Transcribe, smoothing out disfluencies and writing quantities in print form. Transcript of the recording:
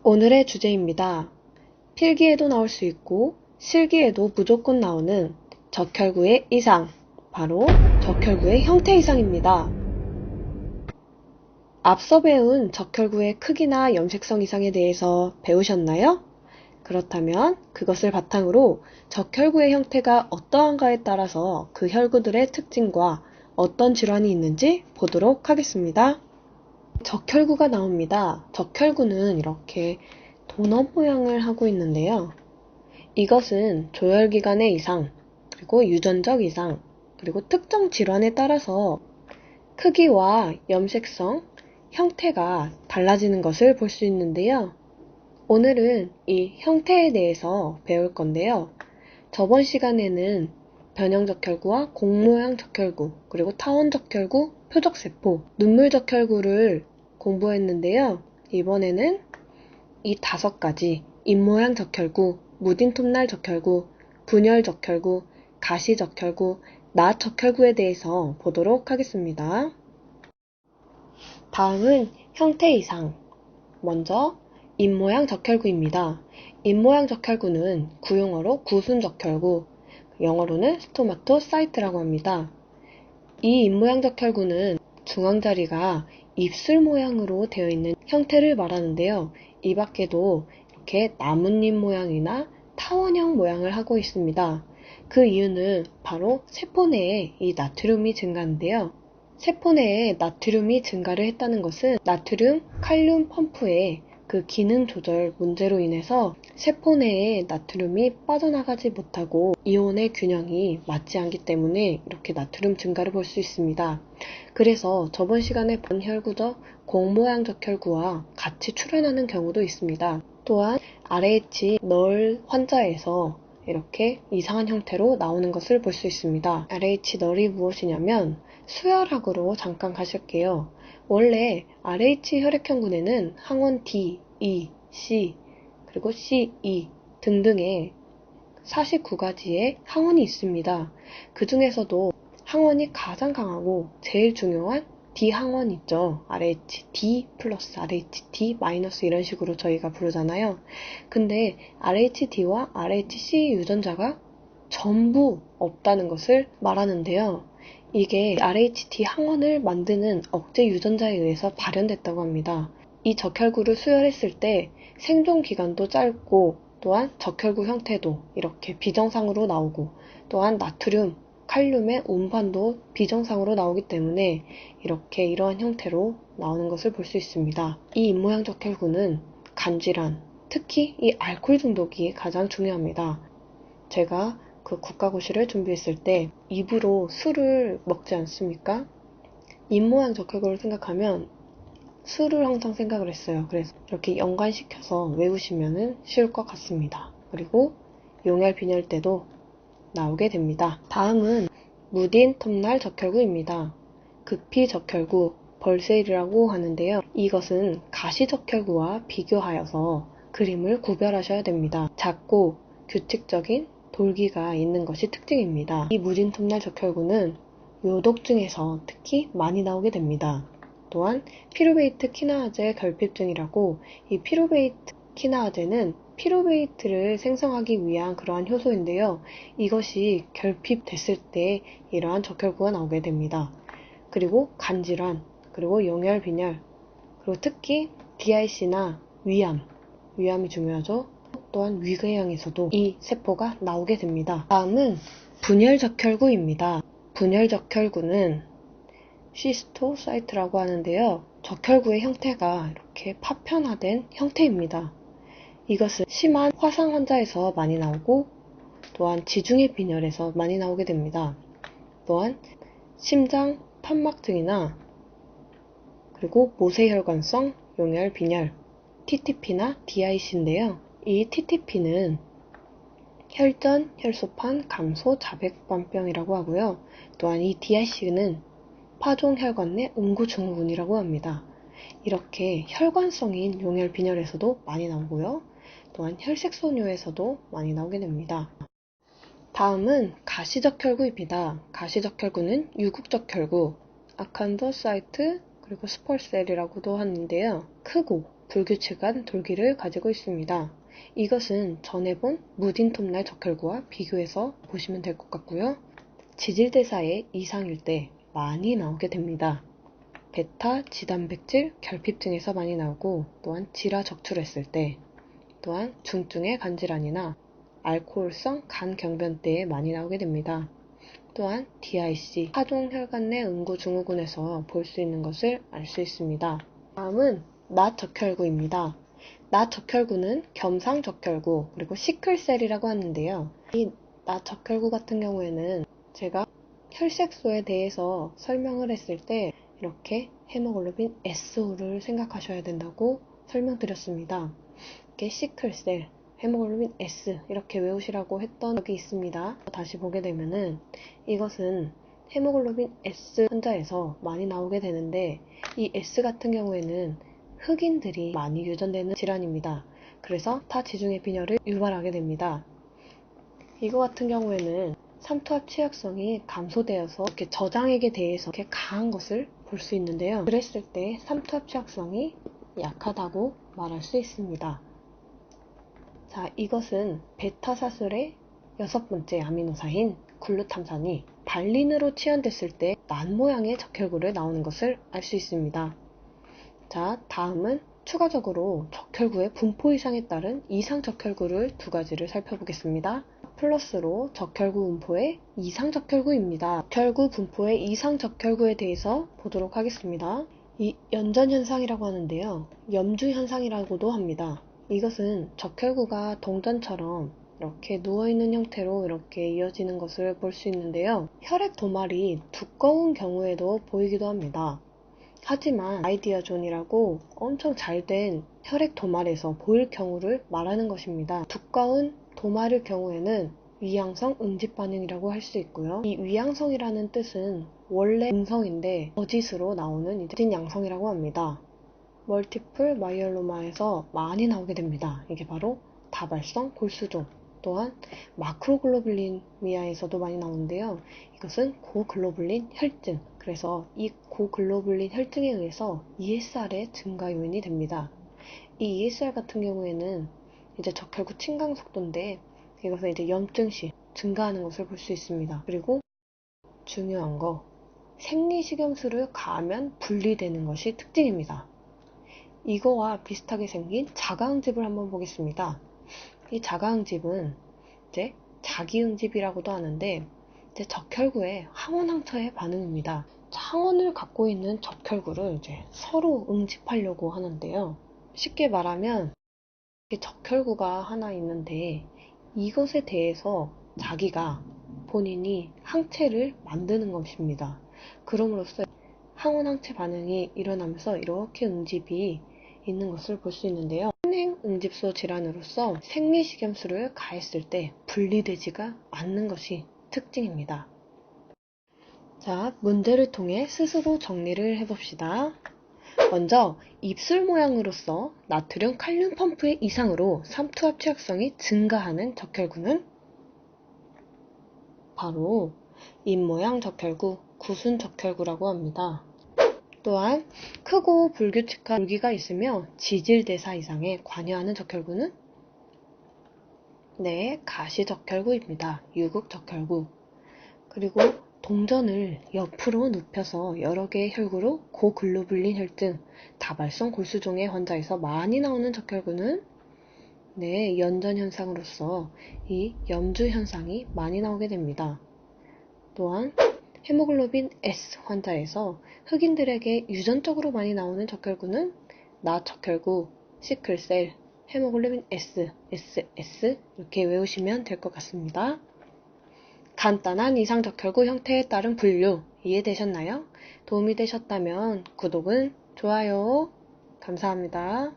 오늘의 주제입니다. 필기에도 나올 수 있고 실기에도 무조건 나오는 적혈구의 이상, 바로 적혈구의 형태 이상입니다. 앞서 배운 적혈구의 크기나 염색성 이상에 대해서 배우셨나요? 그렇다면 그것을 바탕으로 적혈구의 형태가 어떠한가에 따라서 그 혈구들의 특징과 어떤 질환이 있는지 보도록 하겠습니다. 적혈구가 나옵니다. 적혈구는 이렇게 도넛 모양을 하고 있는데요. 이것은 조혈기관의 이상, 그리고 유전적 이상, 그리고 특정 질환에 따라서 크기와 염색성, 형태가 달라지는 것을 볼 수 있는데요. 오늘은 이 형태에 대해서 배울 건데요. 저번 시간에는 변형적혈구와 공모양 적혈구, 그리고 타원적혈구, 표적세포, 눈물적혈구를 공부했는데요. 이번에는 이 5가지 입모양 적혈구, 무딘톱날 적혈구, 분열 적혈구, 가시 적혈구, 낫 적혈구에 대해서 보도록 하겠습니다. 다음은 형태 이상. 먼저 입모양 적혈구입니다. 입모양 적혈구는 구용어로 구순적혈구, 영어로는 스토마토사이트라고 합니다. 이 입모양 적혈구는 중앙자리가 입술 모양으로 되어 있는 형태를 말하는데요. 이 밖에도 이렇게 나뭇잎 모양이나 타원형 모양을 하고 있습니다. 그 이유는 바로 세포 내에 이 나트륨이 증가하는데요. 세포 내에 나트륨이 증가를 했다는 것은 나트륨, 칼륨 펌프의 그 기능 조절 문제로 인해서 세포 내에 나트륨이 빠져나가지 못하고 이온의 균형이 맞지 않기 때문에 이렇게 나트륨 증가를 볼 수 있습니다. 그래서 저번 시간에 본 혈구적 공모양 적혈구와 같이 출현하는 경우도 있습니다. 또한 RH 널 환자에서 이렇게 이상한 형태로 나오는 것을 볼 수 있습니다. RH 널이 무엇이냐면 수혈학으로 잠깐 가실게요. 원래 RH 혈액형군에는 항원 D, E, C, 그리고 C, E 등등의 49가지의 항원이 있습니다. 그 중에서도 항원이 가장 강하고 제일 중요한 D 항원 있죠. RH D 플러스 RH D 마이너스 이런 식으로 저희가 부르잖아요. 근데 RH D와 RH C 유전자가 전부 없다는 것을 말하는데요. 이게 RH D 항원을 만드는 억제 유전자에 의해서 발현됐다고 합니다. 이 적혈구를 수혈했을 때 생존 기간도 짧고 또한 적혈구 형태도 이렇게 비정상으로 나오고 또한 나트륨, 칼륨의 운반도 비정상으로 나오기 때문에 이렇게 이러한 형태로 나오는 것을 볼 수 있습니다. 이 입모양 적혈구는 간질환, 특히 이 알코올 중독이 가장 중요합니다. 제가 그 국가고시를 준비했을 때 입으로 술을 먹지 않습니까? 입모양 적혈구를 생각하면 술을 항상 생각을 했어요. 그래서 이렇게 연관시켜서 외우시면 쉬울 것 같습니다. 그리고 용혈 빈혈 때도 나오게 됩니다. 다음은 무딘 톱날 적혈구입니다. 극피 적혈구, 벌세일이라고 하는데요. 이것은 가시 적혈구와 비교하여서 그림을 구별하셔야 됩니다. 작고 규칙적인 돌기가 있는 것이 특징입니다. 이 무딘 톱날 적혈구는 요독증에서 특히 많이 나오게 됩니다. 또한 피루베이트 키나아제 결핍증이라고, 이 피루베이트 키나아제는 피루베이트를 생성하기 위한 그러한 효소인데요. 이것이 결핍됐을 때 이러한 적혈구가 나오게 됩니다. 그리고 간질환, 그리고 용혈 빈혈, 그리고 특히 DIC나 위암이 중요하죠. 또한 위궤양에서도 이 세포가 나오게 됩니다. 다음은 분열 적혈구입니다. 분열 적혈구는 시스토사이트라고 하는데요. 적혈구의 형태가 이렇게 파편화된 형태입니다. 이것은 심한 화상 환자에서 많이 나오고 또한 지중해 빈혈에서 많이 나오게 됩니다. 또한 심장 판막증이나 그리고 모세혈관성 용혈 빈혈 TTP나 DIC인데요. 이 TTP는 혈전, 혈소판, 감소, 자백반병이라고 하고요. 또한 이 DIC는 파종혈관 내 옹구증후군이라고 합니다. 이렇게 혈관성인 용혈 빈혈에서도 많이 나오고요. 또한 혈색소뇨에서도 많이 나오게 됩니다. 다음은 가시적혈구입니다. 가시적혈구는 유국적혈구, 아칸도사이트, 그리고 스펄셀이라고도 하는데요. 크고 불규칙한 돌기를 가지고 있습니다. 이것은 전에 본 무딘톱날 적혈구와 비교해서 보시면 될 것 같고요. 지질대사의 이상일 때 많이 나오게 됩니다. 베타, 지단백질, 결핍 등에서 많이 나오고, 또한 질화 적출했을 때, 또한 중증의 간질환이나 알코올성 간경변 때에 많이 나오게 됩니다. 또한 DIC, 하종혈관 내 응고증후군에서 볼 수 있는 것을 알 수 있습니다. 다음은 낫적혈구입니다. 낫적혈구는 겸상적혈구, 그리고 시클셀이라고 하는데요. 이 낫적혈구 같은 경우에는 제가 혈색소에 대해서 설명을 했을 때 이렇게 헤모글로빈 S호를 생각하셔야 된다고 설명드렸습니다. 이게 시클셀, 헤모글로빈 S 이렇게 외우시라고 했던 적이 있습니다. 다시 보게 되면은 이것은 헤모글로빈 S 환자에서 많이 나오게 되는데, 이 S 같은 경우에는 흑인들이 많이 유전되는 질환입니다. 그래서 타지중해 빈혈을 유발하게 됩니다. 이거 같은 경우에는 삼투압 취약성이 감소되어서 이렇게 저장액에 대해서 이렇게 강한 것을 볼 수 있는데요. 그랬을 때 삼투압 취약성이 약하다고 말할 수 있습니다. 자, 이것은 베타사슬의 6번째 아미노사인 글루탐산이 발린으로 치환됐을 때 난 모양의 적혈구를 나오는 것을 알 수 있습니다. 자, 다음은 추가적으로 적혈구의 분포 이상에 따른 이상 적혈구를 두 가지를 살펴보겠습니다. 플러스로 적혈구 분포의 이상 적혈구입니다. 적혈구 분포의 이상 적혈구에 대해서 보도록 하겠습니다. 이 연전 현상이라고 하는데요. 염주 현상이라고도 합니다. 이것은 적혈구가 동전처럼 이렇게 누워있는 형태로 이렇게 이어지는 것을 볼 수 있는데요. 혈액 도말이 두꺼운 경우에도 보이기도 합니다. 하지만 아이디아존이라고 엄청 잘된 혈액 도말에서 보일 경우를 말하는 것입니다. 두꺼운 도말일 경우에는 위양성 응집 반응이라고 할 수 있고요. 이 위양성이라는 뜻은 원래 음성인데 거짓으로 나오는 이제 양성이라고 합니다. 멀티플 마이엘로마에서 많이 나오게 됩니다. 이게 바로 다발성 골수종, 또한 마크로글로불리미아에서도 많이 나오는데요. 이것은 고글로불린 혈증, 그래서 이 고글로불린 혈증에 의해서 ESR의 증가 요인이 됩니다. 이 ESR 같은 경우에는 이제 적혈구 침강 속도인데, 이것은 이제 염증 시 증가하는 것을 볼 수 있습니다. 그리고 중요한 거, 생리식염수를 가하면 분리되는 것이 특징입니다. 이거와 비슷하게 생긴 자가응집을 한번 보겠습니다. 이 자가응집은 이제 자기응집이라고도 하는데, 이제 적혈구의 항원항처의 반응입니다. 항원을 갖고 있는 적혈구를 이제 서로 응집하려고 하는데요. 쉽게 말하면 적혈구가 하나 있는데 이것에 대해서 자기가 본인이 항체를 만드는 것입니다. 그럼으로써 항원항체 반응이 일어나면서 이렇게 응집이 있는 것을 볼 수 있는데요. 항행응집소 질환으로서 생리식염수를 가했을 때 분리되지가 않는 것이 특징입니다. 자, 문제를 통해 스스로 정리를 해봅시다. 먼저 입술 모양으로서 나트륨 칼륨 펌프의 이상으로 삼투압 취약성이 증가하는 적혈구는 바로 입모양 적혈구, 구순 적혈구라고 합니다. 또한 크고 불규칙한 돌기가 있으며 지질대사 이상에 관여하는 적혈구는 가시적혈구입니다. 유국적혈구. 그리고 동전을 옆으로 눕혀서 여러 개의 혈구로 고글로불린 혈증, 다발성 골수종의 환자에서 많이 나오는 적혈구는 연전 현상으로서 이 염주 현상이 많이 나오게 됩니다. 또한 헤모글로빈 S 환자에서 흑인들에게 유전적으로 많이 나오는 적혈구는 낫적혈구, 시클셀, 헤모글로빈 S, SS 이렇게 외우시면 될 것 같습니다. 간단한 이상적혈구 형태에 따른 분류 이해되셨나요? 도움이 되셨다면 구독은 좋아요. 감사합니다.